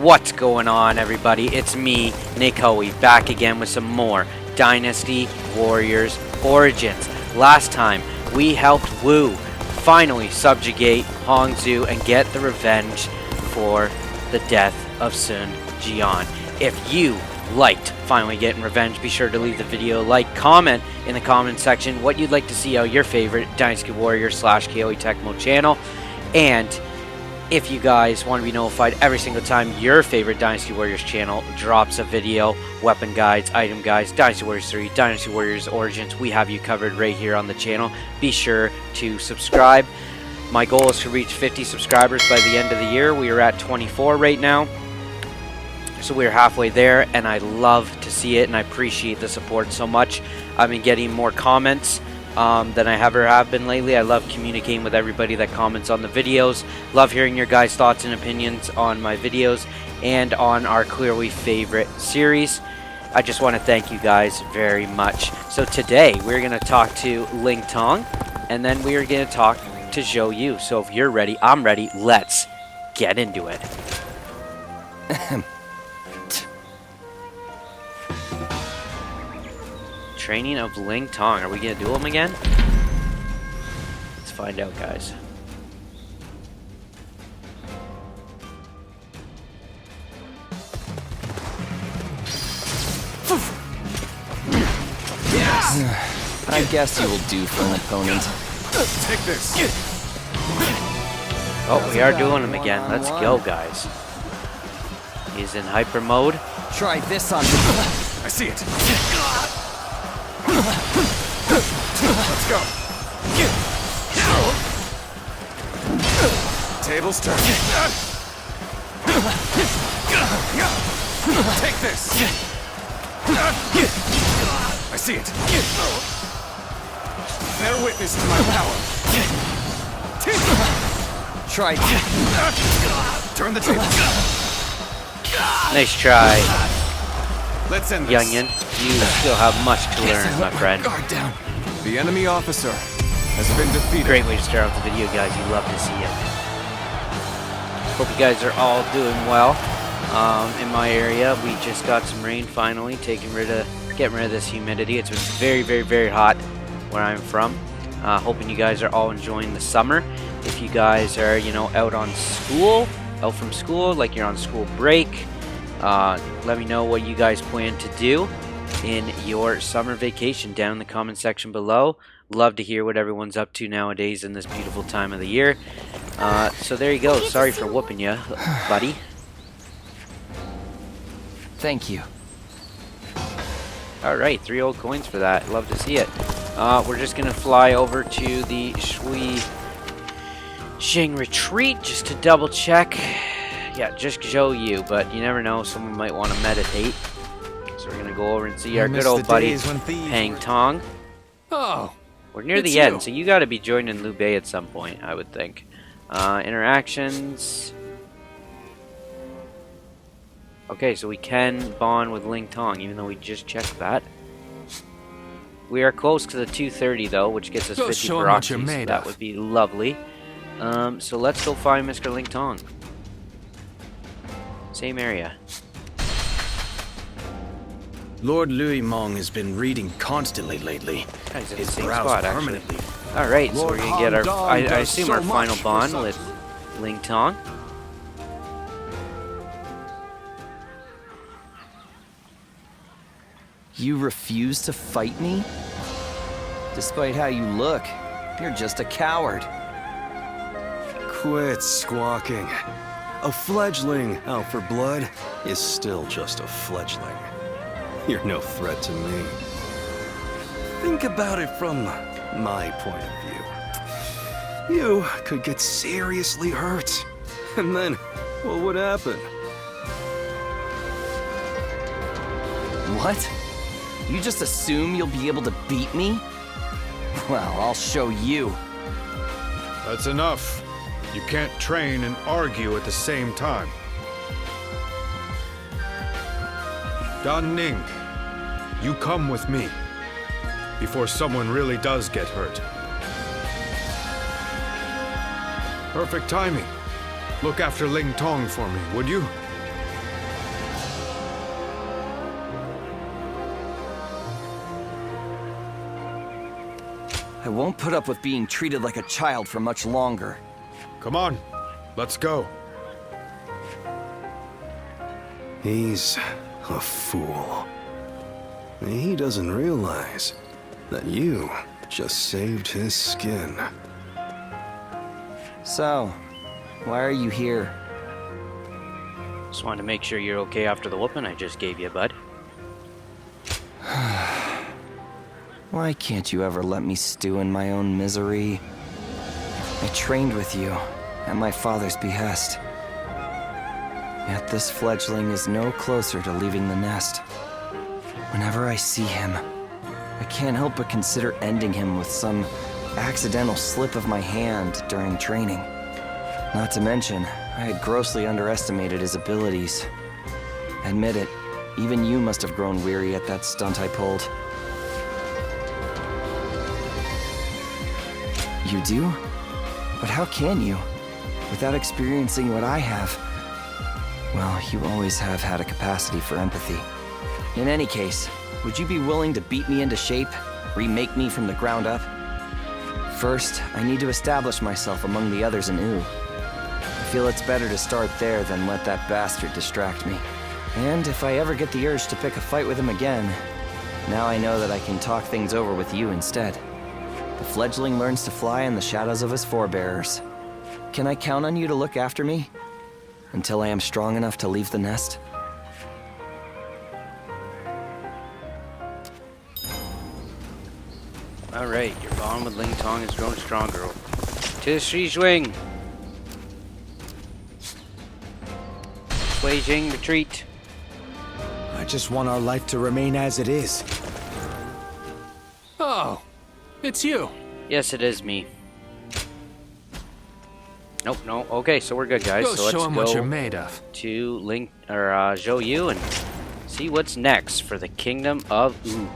What's going on, everybody? It's me, NaKoei, back again with some more Dynasty Warriors Origins. Last time, we helped Wu finally subjugate Hangzhou and get the revenge for the death of Sun Jian. If you liked finally getting revenge, be sure to leave the video a like, comment in the comment section what you'd like to see on your favorite Dynasty Warriors / KOE Tecmo channel. And if you guys want to be notified every single time your favorite Dynasty Warriors channel drops a video, weapon guides, item guides, Dynasty Warriors 3, Dynasty Warriors Origins, we have you covered right here on the channel. Be sure to subscribe. My goal is to reach 50 subscribers by the end of the year. We are at 24 right now. So we're halfway there, and I love to see it, and I appreciate the support so much. I've been getting more comments than I ever have been lately. I love communicating with everybody that comments on the videos. Love hearing your guys' thoughts and opinions on my videos and on our clearly favorite series. I just want to thank you guys very much. So today we're going to talk to Ling Tong, and then we are going to talk to Zhou Yu. So if you're ready, I'm ready. Let's get into it. Training of Ling Tong. Are we gonna duel him again? Let's find out, guys. Yes. I guess you will do for an opponent. Take this. Oh, we are dueling him again. Let's go, guys. He's in hyper mode. Try this on. I see it. Let's go. Tables turn. Take this. I see it. Bear witness to my power. Try. Turn the table. Nice try, Let's end this. youngin. You still have much to learn, my friend. Guard down. The enemy officer has been defeated. Great way to start off the video, guys. You love to see it. Hope you guys are all doing well. In my area, we just got some rain finally, getting rid of this humidity. It's been very, very, very hot where I'm from. Hoping you guys are all enjoying the summer. If you guys are, out from school, like you're on school break, let me know what you guys plan to do in your summer vacation down in the comment section below. Love to hear what everyone's up to nowadays in this beautiful time of the year. So there you go. Sorry for whooping you, buddy. Thank you. Alright, 3 old coins for that. Love to see it. We're just going to fly over to the Shui Xing retreat just to double check. Yeah, just Zhou Yu, but you never know, someone might want to meditate. So we're going to go over and see our good old buddy, Hang Tong. Oh, We're near the end, so you got to be joining Liu Bei at some point, I would think. Interactions. Okay, so we can bond with Ling Tong, even though we just checked that. We are close to the 230, though, which gets us 50 proxies, so that would be lovely. So let's go find Mr. Ling Tong. Same area. Lord Louis Mong has been reading constantly lately. He's in the His same brows spot, actually. permanently. Alright, so Lord we're gonna get our, Hong I does assume so our final much for bond such- with Ling Tong. You refuse to fight me? Despite how you look, you're just a coward. Quit squawking. A fledgling out for blood is still just a fledgling. You're no threat to me. Think about it from my point of view. You could get seriously hurt. And then, what would happen? What? You just assume you'll be able to beat me? Well, I'll show you. That's enough. You can't train and argue at the same time. Dan Ning, you come with me before someone really does get hurt. Perfect timing. Look after Ling Tong for me, would you? I won't put up with being treated like a child for much longer. Come on, let's go. He's a fool. He doesn't realize that you just saved his skin. So, why are you here? Just wanted to make sure you're okay after the whooping I just gave you, bud. Why can't you ever let me stew in my own misery? I trained with you, at my father's behest. Yet this fledgling is no closer to leaving the nest. Whenever I see him, I can't help but consider ending him with some accidental slip of my hand during training. Not to mention, I had grossly underestimated his abilities. Admit it, even you must have grown weary at that stunt I pulled. You do? But how can you? Without experiencing what I have. Well, you always have had a capacity for empathy. In any case, would you be willing to beat me into shape? Remake me from the ground up? First, I need to establish myself among the others in Wu. I feel it's better to start there than let that bastard distract me. And if I ever get the urge to pick a fight with him again, now I know that I can talk things over with you instead. The fledgling learns to fly in the shadows of his forebearers. Can I count on you to look after me? Until I am strong enough to leave the nest? Alright, your bond with Ling Tong has grown stronger. To Shi Swing! Wei Jing, retreat. I just want our life to remain as it is. Oh, it's you. Yes, it is me. Nope, no. Okay, so we're good, guys. Go so show let's him what you're go made of. to Ling or Zhou Yu and see what's next for the Kingdom of Wu.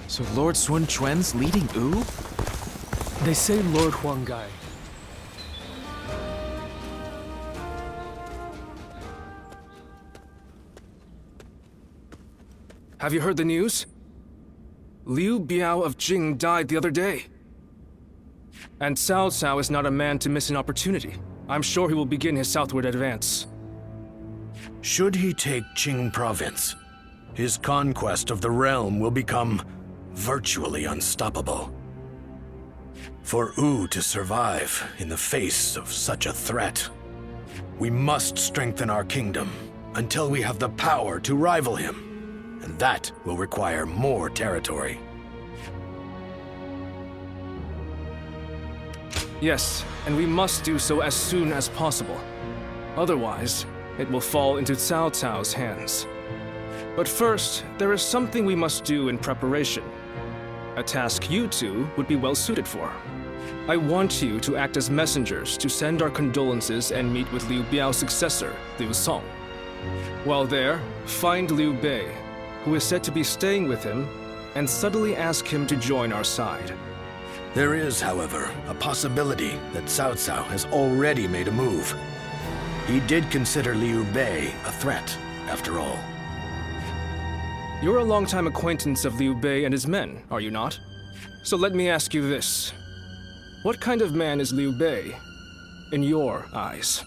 So Lord Sun Quan's leading Wu? They say Lord Huanggai. Have you heard the news? Liu Biao of Jing died the other day. And Cao Cao is not a man to miss an opportunity. I'm sure he will begin his southward advance. Should he take Qing province, his conquest of the realm will become virtually unstoppable. For Wu to survive in the face of such a threat, we must strengthen our kingdom until we have the power to rival him, and that will require more territory. Yes, and we must do so as soon as possible. Otherwise, it will fall into Cao Cao's hands. But first, there is something we must do in preparation. A task you two would be well suited for. I want you to act as messengers to send our condolences and meet with Liu Biao's successor, Liu Song. While there, find Liu Bei, who is said to be staying with him, and subtly ask him to join our side. There is, however, a possibility that Cao Cao has already made a move. He did consider Liu Bei a threat, after all. You're a longtime acquaintance of Liu Bei and his men, are you not? So let me ask you this. What kind of man is Liu Bei, in your eyes?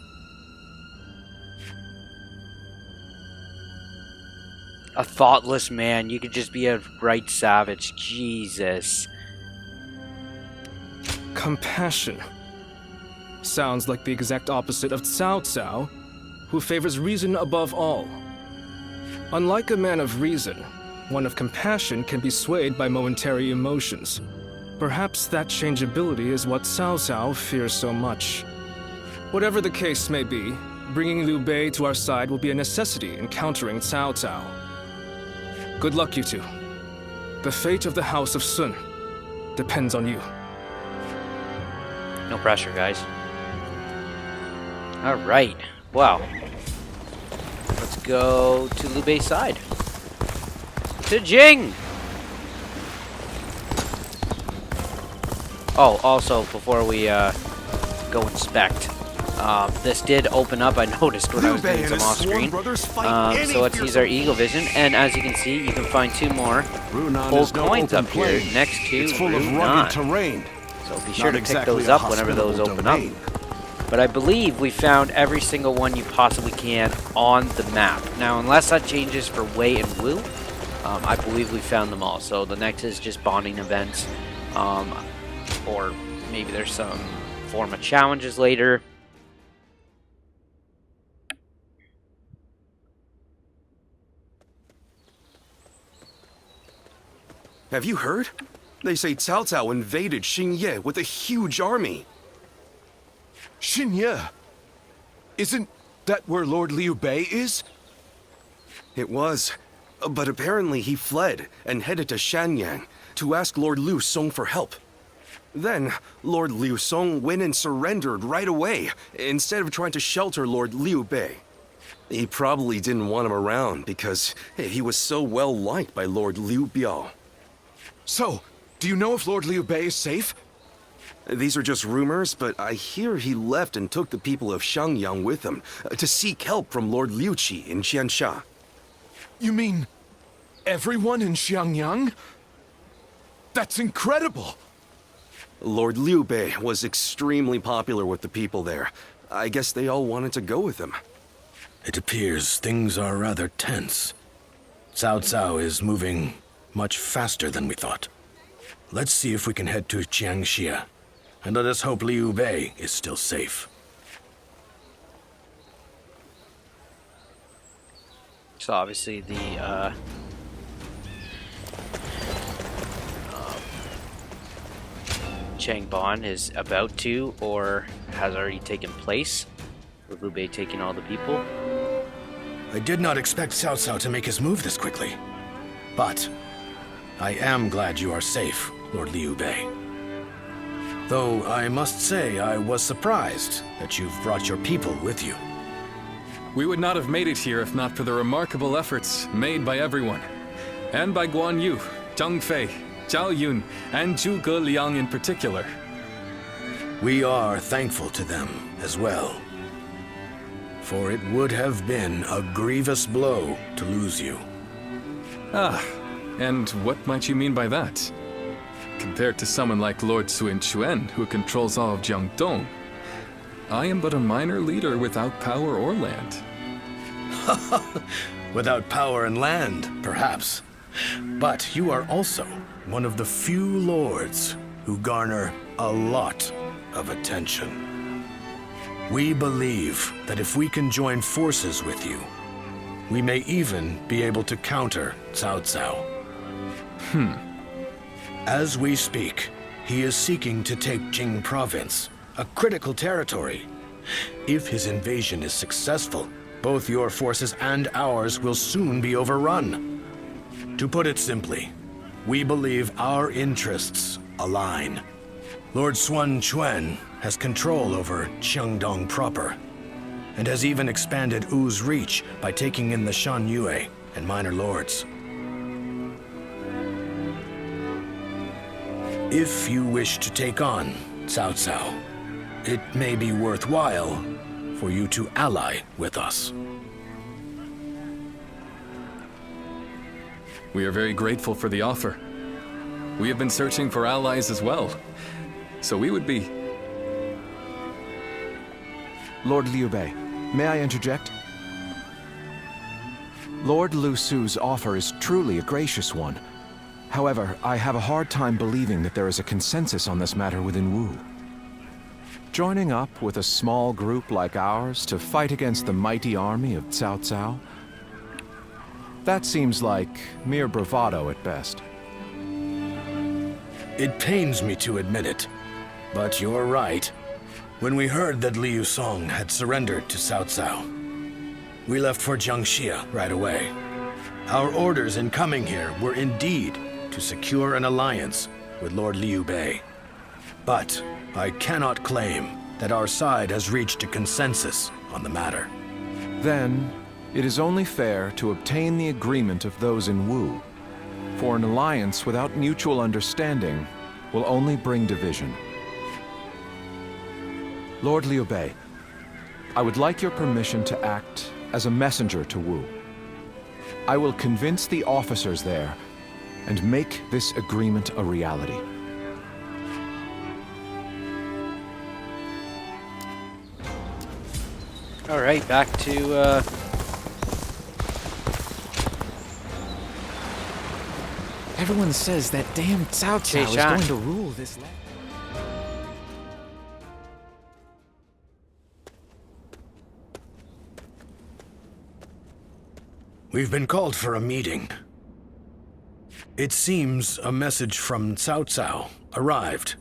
A thoughtless man. You could just be a right savage. Jesus. Compassion. Sounds like the exact opposite of Cao Cao, who favors reason above all. Unlike a man of reason, one of compassion can be swayed by momentary emotions. Perhaps that changeability is what Cao Cao fears so much. Whatever the case may be, bringing Liu Bei to our side will be a necessity in countering Cao Cao. Good luck, you two. The fate of the House of Sun depends on you. No pressure, guys. Alright. Wow. Let's go to Liu Bei's side. To Jing! Oh, also, before we go inspect, This did open up, I noticed when I was doing some off screen. So let's use our Eagle Vision, and as you can see, you can find 2 more gold coins up here next to it's full of Route rugged 9. terrain. So be sure to pick those up whenever those open up. But I believe we found every single one you possibly can on the map. Now, unless that changes for Wei and Wu, I believe we found them all. So the next is just bonding events, or maybe there's some form of challenges later. Have you heard? They say Cao Cao invaded Xingye with a huge army. Xingye? Isn't that where Lord Liu Bei is? It was, but apparently he fled and headed to Shanyang to ask Lord Liu Song for help. Then, Lord Liu Song went and surrendered right away, instead of trying to shelter Lord Liu Bei. He probably didn't want him around because he was so well liked by Lord Liu Biao. So, do you know if Lord Liu Bei is safe? These are just rumors, but I hear he left and took the people of Xiangyang with him to seek help from Lord Liu Qi in Qiansha. You mean everyone in Xiangyang? That's incredible! Lord Liu Bei was extremely popular with the people there. I guess they all wanted to go with him. It appears things are rather tense. Cao Cao is moving much faster than we thought. Let's see if we can head to Jiangxia, and let us hope Liu Bei is still safe. So obviously the Changban is about to, or has already taken place, with Liu Bei taking all the people. I did not expect Cao Cao to make his move this quickly, but I am glad you are safe, Lord Liu Bei. Though I must say I was surprised that you've brought your people with you. We would not have made it here if not for the remarkable efforts made by everyone. And by Guan Yu, Zhang Fei, Zhao Yun, and Zhuge Liang in particular. We are thankful to them as well. For it would have been a grievous blow to lose you. Ah, and what might you mean by that? Compared to someone like Lord Sun Quan, who controls all of Jiangdong, I am but a minor leader without power or land. Without power and land, perhaps. But you are also one of the few lords who garner a lot of attention. We believe that if we can join forces with you, we may even be able to counter Cao Cao. As we speak, he is seeking to take Jing Province, a critical territory. If his invasion is successful, both your forces and ours will soon be overrun. To put it simply, we believe our interests align. Lord Sun Quan has control over Qiangdong proper, and has even expanded Wu's reach by taking in the Shan Yue and minor lords. If you wish to take on Cao Cao, it may be worthwhile for you to ally with us. We are very grateful for the offer. We have been searching for allies as well, so we would be... Lord Liu Bei, may I interject? Lord Lu Su's offer is truly a gracious one. However, I have a hard time believing that there is a consensus on this matter within Wu. Joining up with a small group like ours to fight against the mighty army of Cao Cao? That seems like mere bravado at best. It pains me to admit it, but you're right. When we heard that Liu Song had surrendered to Cao Cao, we left for Jiangxia right away. Our orders in coming here were indeed to secure an alliance with Lord Liu Bei. But I cannot claim that our side has reached a consensus on the matter. Then, it is only fair to obtain the agreement of those in Wu, for an alliance without mutual understanding will only bring division. Lord Liu Bei, I would like your permission to act as a messenger to Wu. I will convince the officers there and make this agreement a reality. All right, back to Everyone says that damn Cao Cao is Shan. going to rule this land. We've been called for a meeting. It seems a message from Cao Cao arrived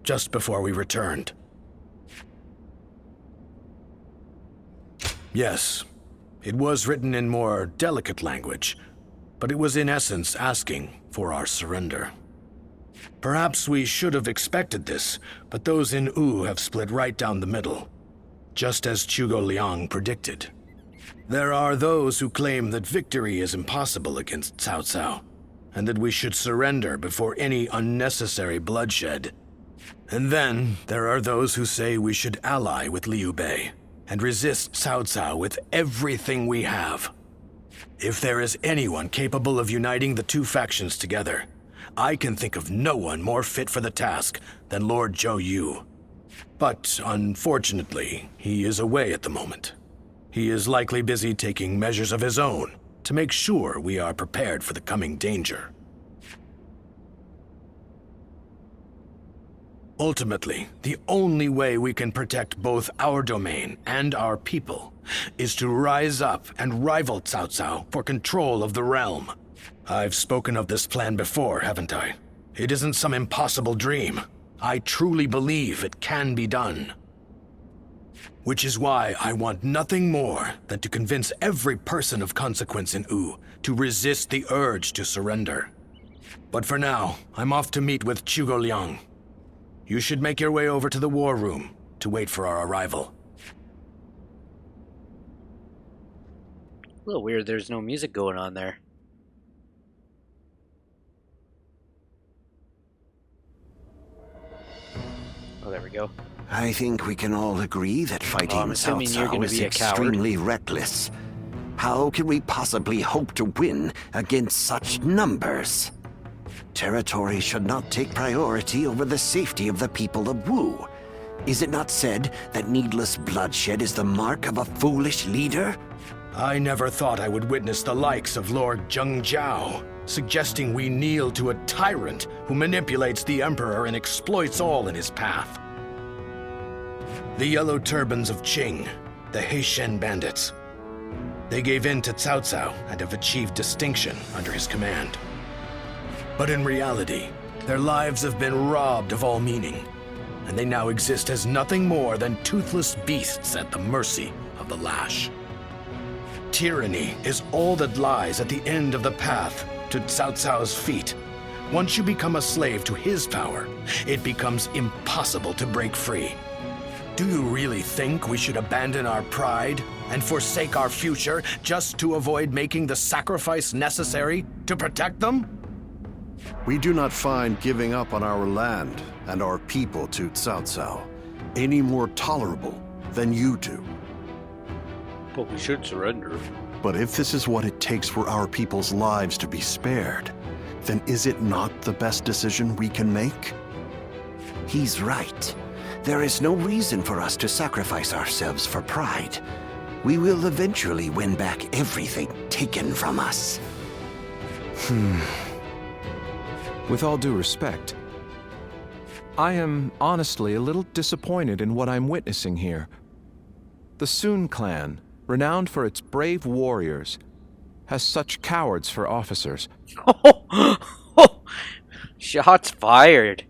just before we returned. Yes, it was written in more delicate language, but it was in essence asking for our surrender. Perhaps we should have expected this, but those in Wu have split right down the middle, just as Zhuge Liang predicted. There are those who claim that victory is impossible against Cao Cao, and that we should surrender before any unnecessary bloodshed. And then there are those who say we should ally with Liu Bei and resist Cao Cao with everything we have. If there is anyone capable of uniting the two factions together, I can think of no one more fit for the task than Lord Zhou Yu. But unfortunately, he is away at the moment. He is likely busy taking measures of his own to make sure we are prepared for the coming danger. Ultimately, the only way we can protect both our domain and our people is to rise up and rival Cao Cao for control of the realm. I've spoken of this plan before, haven't I? It isn't some impossible dream. I truly believe it can be done. Which is why I want nothing more than to convince every person of consequence in Wu to resist the urge to surrender. But for now, I'm off to meet with Zhuge Liang. You should make your way over to the war room to wait for our arrival. a little weird. There's no music going on there. Oh, there we go. I think we can all agree that fighting I'm assuming you're Cao gonna Cao is be a coward. extremely reckless. How can we possibly hope to win against such numbers? Territory should not take priority over the safety of the people of Wu. Is it not said that needless bloodshed is the mark of a foolish leader? I never thought I would witness the likes of Lord Zheng Jiao, suggesting we kneel to a tyrant who manipulates the Emperor and exploits all in his path. The Yellow Turbans of Qing, the Heishen bandits. They gave in to Cao Cao and have achieved distinction under his command. But in reality, their lives have been robbed of all meaning, and they now exist as nothing more than toothless beasts at the mercy of the lash. Tyranny is all that lies at the end of the path to Cao Cao's feet. Once you become a slave to his power, it becomes impossible to break free. Do you really think we should abandon our pride and forsake our future just to avoid making the sacrifice necessary to protect them? We do not find giving up on our land and our people to Cao Cao any more tolerable than you do. But we should surrender. But if this is what it takes for our people's lives to be spared, then is it not the best decision we can make? He's right. There is no reason for us to sacrifice ourselves for pride. We will eventually win back everything taken from us. With all due respect, I am honestly a little disappointed in what I'm witnessing here. The Sun clan, renowned for its brave warriors, has such cowards for officers. Shots fired.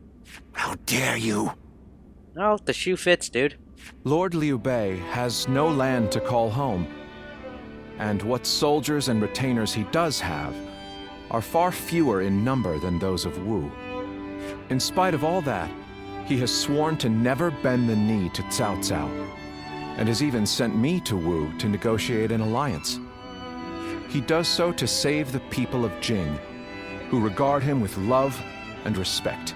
How dare you? Oh, the shoe fits, dude. Lord Liu Bei has no land to call home, and what soldiers and retainers he does have are far fewer in number than those of Wu. In spite of all that, he has sworn to never bend the knee to Cao Cao, and has even sent me to Wu to negotiate an alliance. He does so to save the people of Jing, who regard him with love and respect.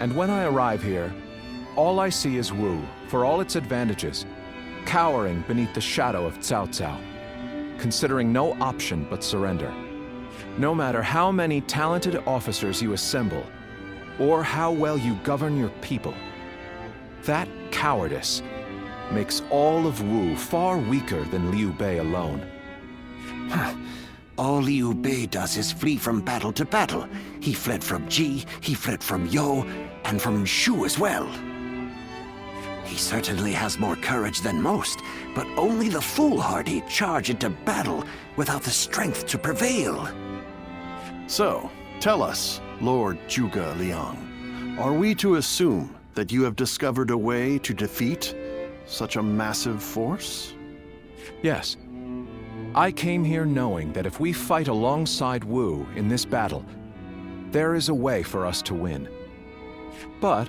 And when I arrive here, all I see is Wu, for all its advantages, cowering beneath the shadow of Cao Cao, considering no option but surrender. No matter how many talented officers you assemble, or how well you govern your people, that cowardice makes all of Wu far weaker than Liu Bei alone. All Liu Bei does is flee from battle to battle. He fled from Ji, he fled from You, and from Shu as well. He certainly has more courage than most, but only the foolhardy charge into battle without the strength to prevail. So, tell us, Lord Zhuge Liang, are we to assume that you have discovered a way to defeat such a massive force? Yes. I came here knowing that if we fight alongside Wu in this battle, there is a way for us to win. But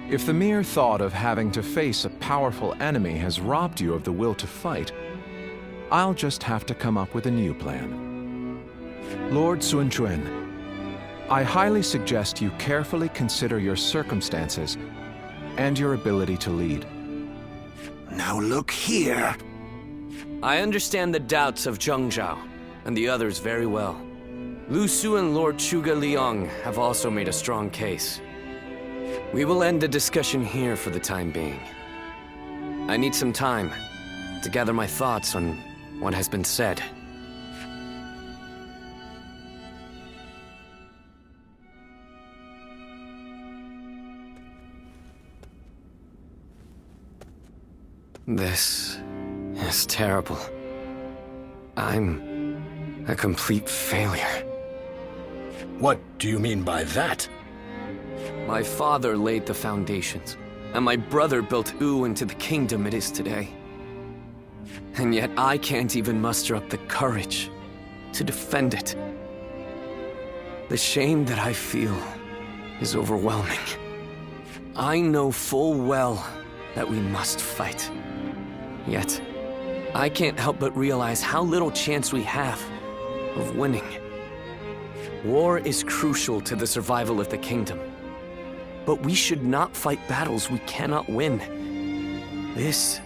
if the mere thought of having to face a powerful enemy has robbed you of the will to fight, I'll just have to come up with a new plan. Lord Sun Quan, I highly suggest you carefully consider your circumstances and your ability to lead. Now look here. I understand the doubts of Zheng Zhao and the others very well. Lu Su and Lord Zhuge Liang have also made a strong case. We will end the discussion here for the time being. I need some time to gather my thoughts on what has been said. This is terrible. I'm a complete failure. What do you mean by that? My father laid the foundations, and my brother built Wu into the kingdom it is today. And yet I can't even muster up the courage to defend it. The shame that I feel is overwhelming. I know full well that we must fight. Yet, I can't help but realize how little chance we have of winning. War is crucial to the survival of the kingdom. But we should not fight battles we cannot win. This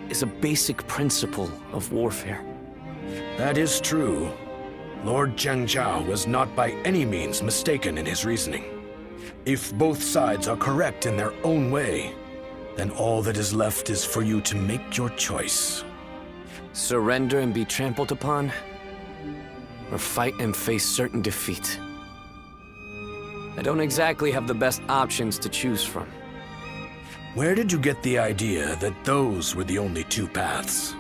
is a basic principle of warfare. That is true. Lord Zheng Zhao was not by any means mistaken in his reasoning. If both sides are correct in their own way, then all that is left is for you to make your choice. Surrender and be trampled upon, or fight and face certain defeat. I don't exactly have the best options to choose from. Where did you get the idea that those were the only two paths?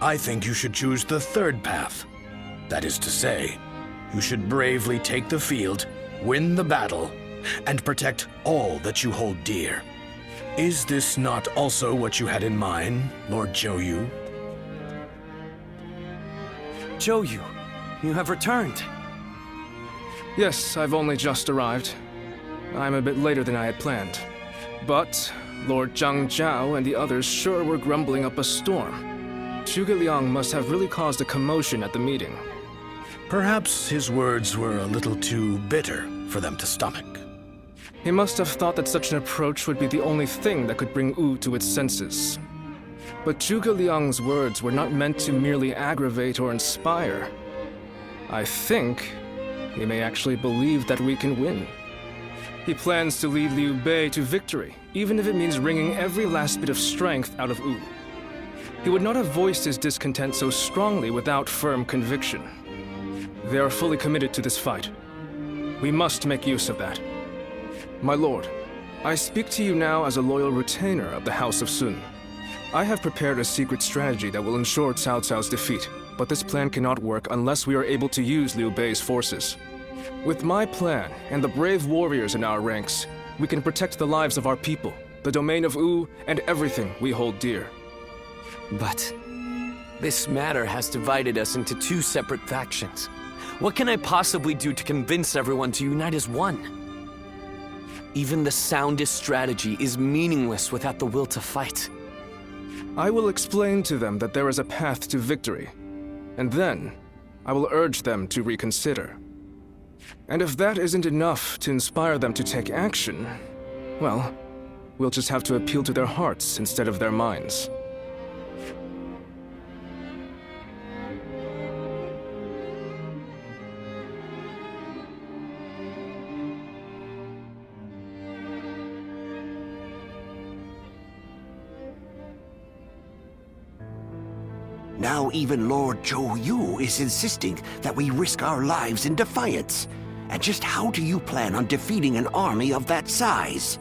I think you should choose the third path. That is to say, you should bravely take the field, win the battle, and protect all that you hold dear. Is this not also what you had in mind, Lord Zhou Yu? Zhou Yu, you have returned. Yes, I've only just arrived. I'm a bit later than I had planned. But Lord Zhang Zhao and the others sure were grumbling up a storm. Zhuge Liang must have really caused a commotion at the meeting. Perhaps his words were a little too bitter for them to stomach. He must have thought that such an approach would be the only thing that could bring Wu to its senses. But Zhuge Liang's words were not meant to merely aggravate or inspire. I think he may actually believe that we can win. He plans to lead Liu Bei to victory, even if it means wringing every last bit of strength out of Wu. He would not have voiced his discontent so strongly without firm conviction. They are fully committed to this fight. We must make use of that. My lord, I speak to you now as a loyal retainer of the House of Sun. I have prepared a secret strategy that will ensure Cao Cao's defeat, but this plan cannot work unless we are able to use Liu Bei's forces. With my plan and the brave warriors in our ranks, we can protect the lives of our people, the domain of Wu, and everything we hold dear. But this matter has divided us into two separate factions. What can I possibly do to convince everyone to unite as one? Even the soundest strategy is meaningless without the will to fight. I will explain to them that there is a path to victory, and then I will urge them to reconsider. And if that isn't enough to inspire them to take action, well, we'll just have to appeal to their hearts instead of their minds. Now even Lord Zhou Yu is insisting that we risk our lives in defiance. And just how do you plan on defeating an army of that size?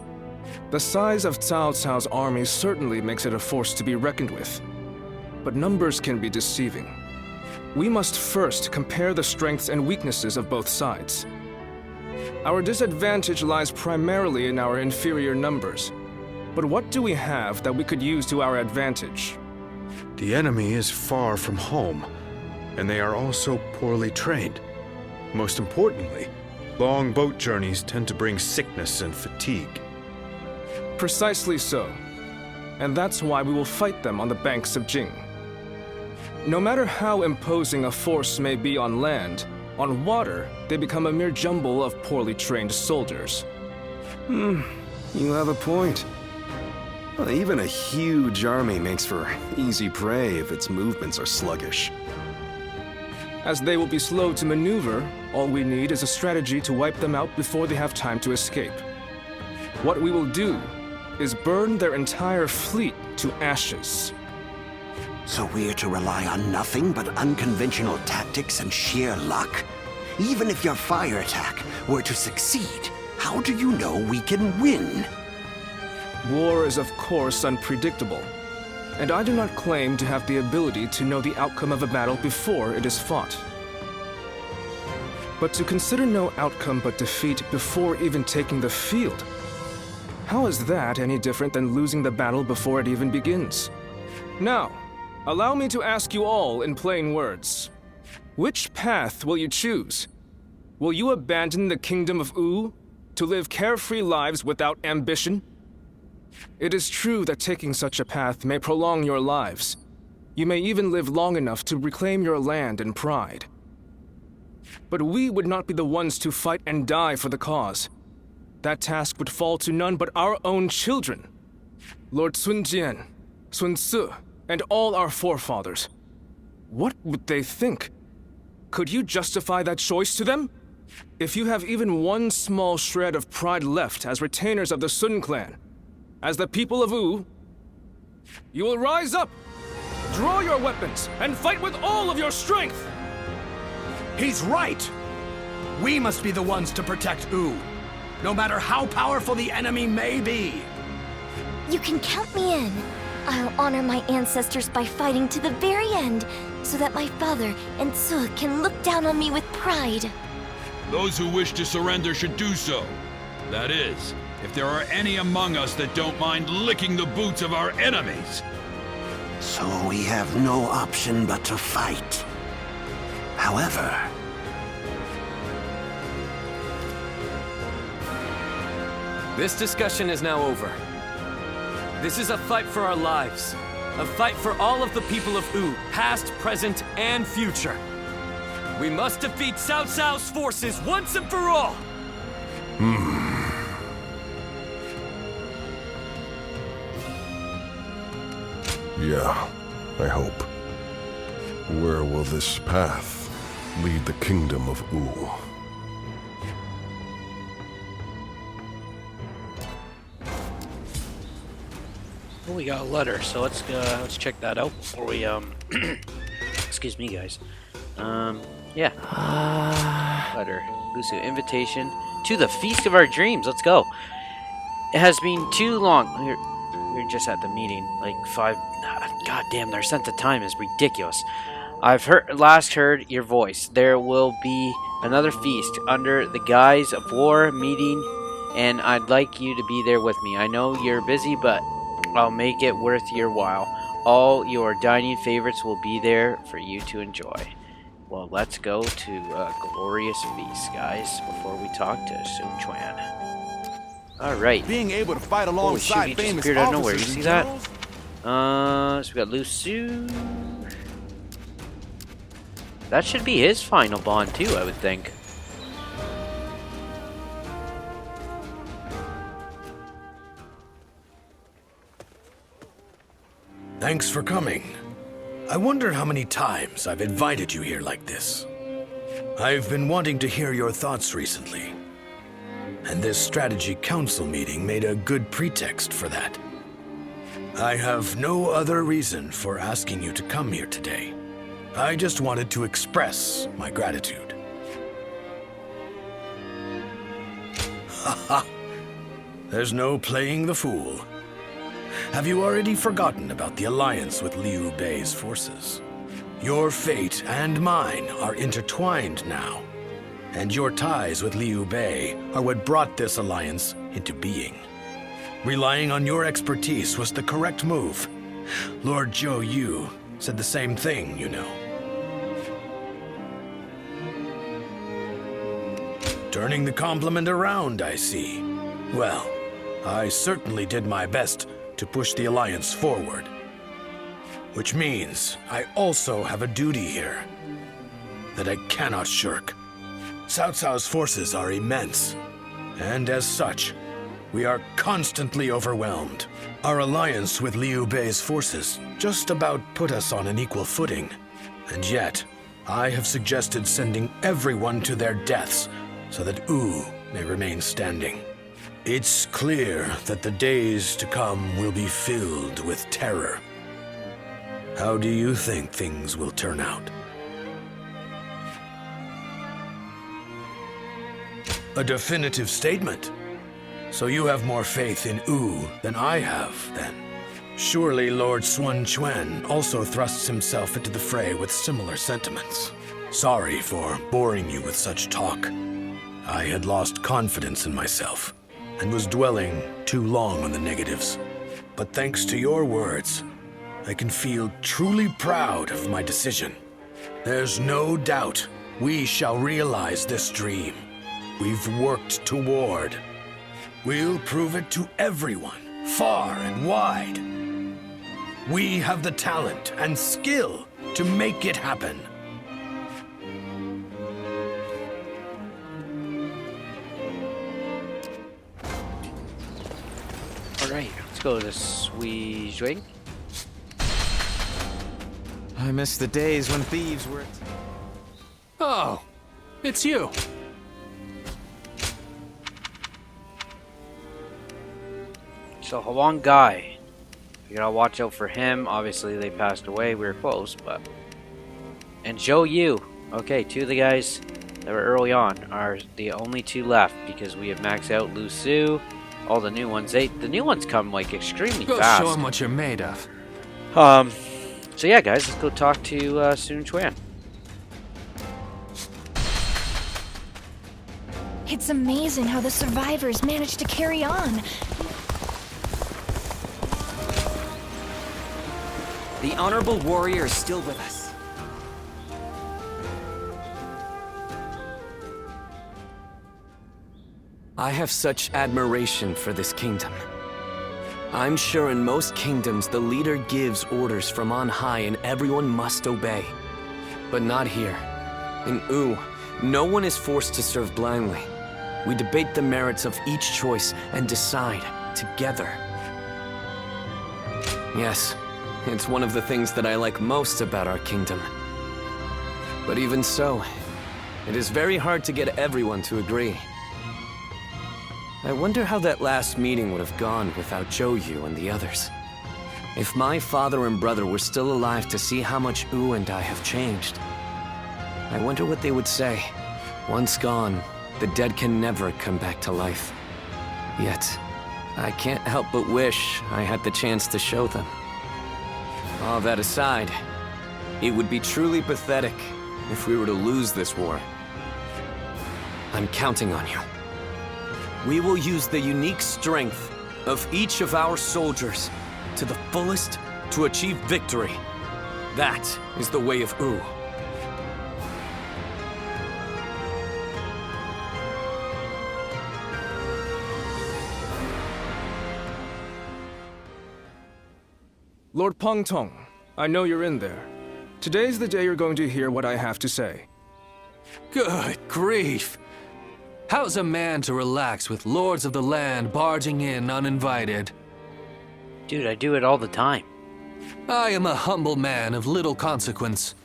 The size of Cao Cao's army certainly makes it a force to be reckoned with. But numbers can be deceiving. We must first compare the strengths and weaknesses of both sides. Our disadvantage lies primarily in our inferior numbers. But what do we have that we could use to our advantage? The enemy is far from home, and they are also poorly trained. Most importantly, long boat journeys tend to bring sickness and fatigue. Precisely so. And that's why we will fight them on the banks of Jing. No matter how imposing a force may be on land, on water, they become a mere jumble of poorly trained soldiers. You have a point. Well, even a huge army makes for easy prey if its movements are sluggish. As they will be slow to maneuver, all we need is a strategy to wipe them out before they have time to escape. What we will do is burn their entire fleet to ashes. So we're to rely on nothing but unconventional tactics and sheer luck? Even if your fire attack were to succeed, how do you know we can win? War is of course unpredictable, and I do not claim to have the ability to know the outcome of a battle before it is fought. But to consider no outcome but defeat before even taking the field, how is that any different than losing the battle before it even begins? Now, allow me to ask you all in plain words. Which path will you choose? Will you abandon the kingdom of Wu to live carefree lives without ambition? It is true that taking such a path may prolong your lives. You may even live long enough to reclaim your land and pride. But we would not be the ones to fight and die for the cause. That task would fall to none but our own children. Lord Sun Jian, Sun Ce, and all our forefathers. What would they think? Could you justify that choice to them? If you have even one small shred of pride left as retainers of the Sun clan, as the people of Wu, you will rise up, draw your weapons, and fight with all of your strength! He's right! We must be the ones to protect Wu, no matter how powerful the enemy may be! You can count me in. I'll honor my ancestors by fighting to the very end, so that my father and Su can look down on me with pride. Those who wish to surrender should do so. That is, if there are any among us that don't mind licking the boots of our enemies. So we have no option but to fight. However... This discussion is now over. This is a fight for our lives. A fight for all of the people of Wu, past, present, and future. We must defeat Cao Cao's forces once and for all! Yeah, I hope. Where will this path lead the kingdom of Wu? Oh, we got a letter, so let's check that out before we excuse me, guys. Yeah. Letter. Wu Shu, invitation to the feast of our dreams. Let's go. It has been too long. We're just at the meeting, like 5. God damn, their sense of time is ridiculous. I've last heard your voice. There will be another feast under the guise of war meeting, and I'd like you to be there with me. I know you're busy, but I'll make it worth your while. All your dining favorites will be there for you to enjoy. Well, let's go to a glorious feast, guys, before we talk to Sun Quan. Alright. Being able to fight alongside he famous disappeared out of nowhere. You officers see and that? generals? So we got Wu Shu. That should be his final bond too, I would think. Thanks for coming. I wonder how many times I've invited you here like this. I've been wanting to hear your thoughts recently, and this strategy council meeting made a good pretext for that. I have no other reason for asking you to come here today. I just wanted to express my gratitude. Haha. There's no playing the fool. Have you already forgotten about the alliance with Liu Bei's forces? Your fate and mine are intertwined now, and your ties with Liu Bei are what brought this alliance into being. Relying on your expertise was the correct move. Lord Zhou Yu said the same thing, you know. Turning the compliment around, I see. Well, I certainly did my best to push the alliance forward. Which means I also have a duty here that I cannot shirk. Cao Cao's forces are immense, and as such, we are constantly overwhelmed. Our alliance with Liu Bei's forces just about put us on an equal footing. And yet, I have suggested sending everyone to their deaths so that Wu may remain standing. It's clear that the days to come will be filled with terror. How do you think things will turn out? A definitive statement. So you have more faith in Wu than I have, then. Surely Lord Sun Quan also thrusts himself into the fray with similar sentiments. Sorry for boring you with such talk. I had lost confidence in myself, and was dwelling too long on the negatives. But thanks to your words, I can feel truly proud of my decision. There's no doubt we shall realize this dream we've worked toward. We'll prove it to everyone, far and wide. We have the talent and skill to make it happen. Alright, let's go to Sui Jing. I miss the days when thieves were... Oh, it's you. So Huang Gai, you gotta watch out for him. Obviously they passed away, we were close, but... And Zhou Yu. Okay, two of the guys that were early on are the only two left because we have maxed out Lu Su, all the new ones. The new ones come like extremely fast. Go show them what you're made of. So yeah guys, let's go talk to Sun Quan. It's amazing how the survivors managed to carry on. The honorable warrior is still with us. I have such admiration for this kingdom. I'm sure in most kingdoms the leader gives orders from on high and everyone must obey. But not here. In Wu, no one is forced to serve blindly. We debate the merits of each choice and decide together. Yes, it's one of the things that I like most about our kingdom. But even so, it is very hard to get everyone to agree. I wonder how that last meeting would have gone without Zhou Yu and the others. If my father and brother were still alive to see how much Wu and I have changed, I wonder what they would say. Once gone, the dead can never come back to life. Yet, I can't help but wish I had the chance to show them. All that aside, it would be truly pathetic if we were to lose this war. I'm counting on you. We will use the unique strength of each of our soldiers to the fullest to achieve victory. That is the way of Wu. Lord Peng Tong, I know you're in there. Today's the day you're going to hear what I have to say. Good grief! How's a man to relax with lords of the land barging in uninvited? Dude, I do it all the time. I am a humble man of little consequence.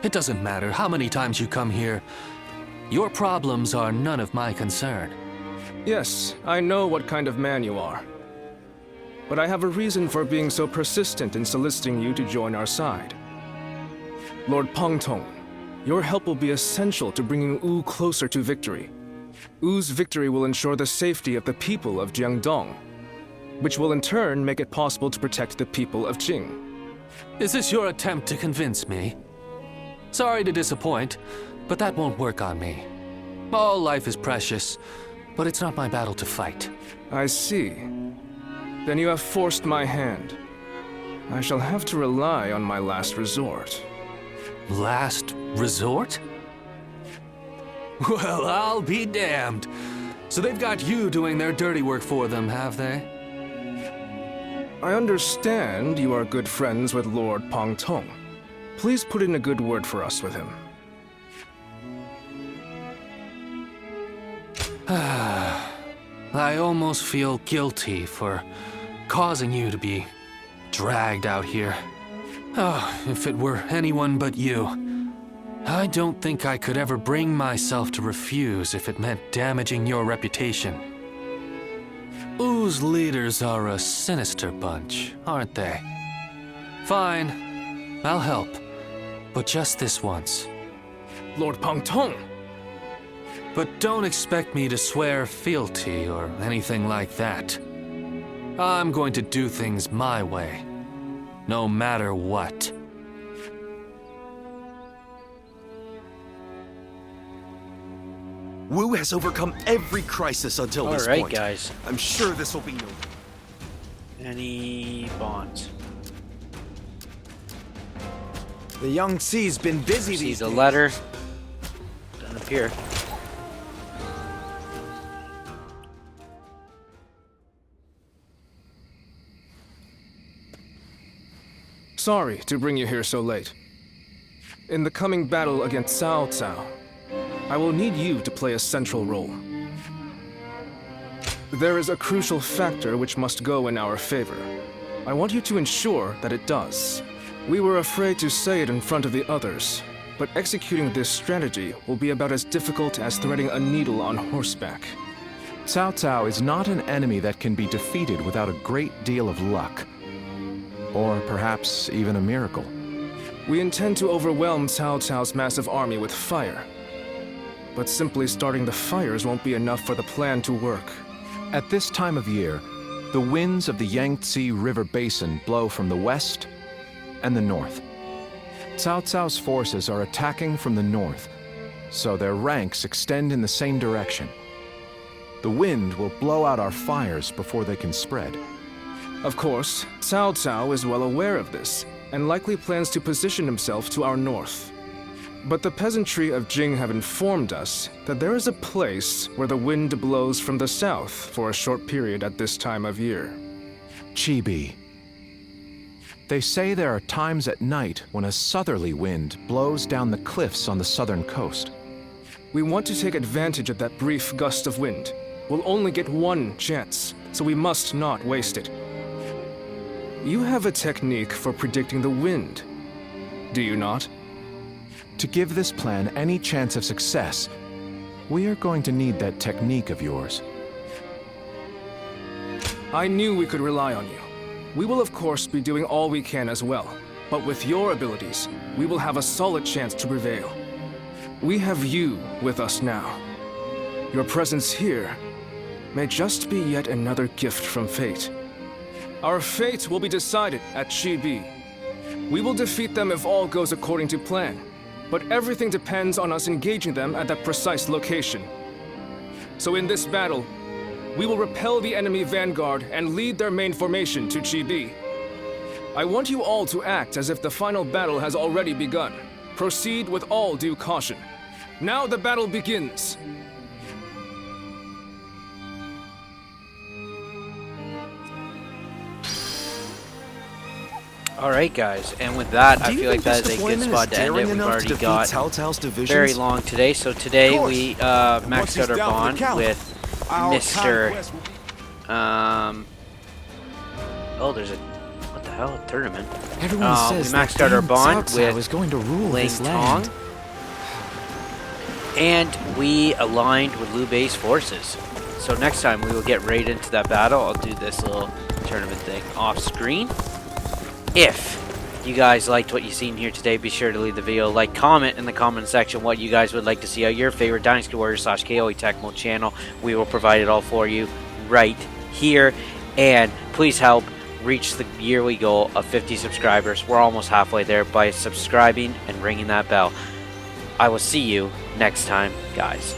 It doesn't matter how many times you come here. Your problems are none of my concern. Yes, I know what kind of man you are. But I have a reason for being so persistent in soliciting you to join our side. Lord Pang Tong, your help will be essential to bringing Wu closer to victory. Wu's victory will ensure the safety of the people of Jiangdong, which will in turn make it possible to protect the people of Jing. Is this your attempt to convince me? Sorry to disappoint, but that won't work on me. All life is precious, but it's not my battle to fight. I see. Then you have forced my hand. I shall have to rely on my last resort. Last resort? Well, I'll be damned. So they've got you doing their dirty work for them, have they? I understand you are good friends with Lord Pang Tong. Please put in a good word for us with him. I almost feel guilty for causing you to be dragged out here. Oh, if it were anyone but you. I don't think I could ever bring myself to refuse if it meant damaging your reputation. Wu's leaders are a sinister bunch, aren't they? Fine, I'll help. But just this once. Lord Pang Tong! But don't expect me to swear fealty or anything like that. I'm going to do things my way, no matter what. Wu has overcome every crisis until this point. Alright, guys. I'm sure this will be no... Any bonds? The young Xi's been busy See these the days. letter. Doesn't appear. Sorry to bring you here so late. In the coming battle against Cao Cao, I will need you to play a central role. There is a crucial factor which must go in our favor. I want you to ensure that it does. We were afraid to say it in front of the others, but executing this strategy will be about as difficult as threading a needle on horseback. Cao Cao is not an enemy that can be defeated without a great deal of luck. Or perhaps even a miracle. We intend to overwhelm Cao Cao's massive army with fire. But simply starting the fires won't be enough for the plan to work. At this time of year, the winds of the Yangtze River Basin blow from the west and the north. Cao Cao's forces are attacking from the north, so their ranks extend in the same direction. The wind will blow out our fires before they can spread. Of course, Cao Cao is well aware of this, and likely plans to position himself to our north. But the peasantry of Jing have informed us that there is a place where the wind blows from the south for a short period at this time of year. Chibi. They say there are times at night when a southerly wind blows down the cliffs on the southern coast. We want to take advantage of that brief gust of wind. We'll only get one chance, so we must not waste it. You have a technique for predicting the wind, do you not? To give this plan any chance of success, we are going to need that technique of yours. I knew we could rely on you. We will of course be doing all we can as well, but with your abilities, we will have a solid chance to prevail. We have you with us now. Your presence here may just be yet another gift from fate. Our fate will be decided at Chibi. We will defeat them if all goes according to plan, but everything depends on us engaging them at that precise location. So in this battle, we will repel the enemy vanguard and lead their main formation to Chibi. I want you all to act as if the final battle has already begun. Proceed with all due caution. Now the battle begins. Alright guys, and with that, I feel like that is a good spot to end it. We've already got very long today, so today we maxed out our bond with Mr. Oh, there's a What the hell? A tournament? Everyone says we maxed that out our damn bond Cao Cao with is going to rule Ling this Tong. land. And we aligned with Liu Bei's forces. So next time we will get right into that battle. I'll do this little tournament thing off screen. If you guys liked what you've seen here today, be sure to leave the video a like, comment in the comment section what you guys would like to see on your favorite Dynasty Warriors / KOE Tecmo channel. We will provide it all for you right here. And please help reach the yearly goal of 50 subscribers. We're almost halfway there by subscribing and ringing that bell. I will see you next time, guys.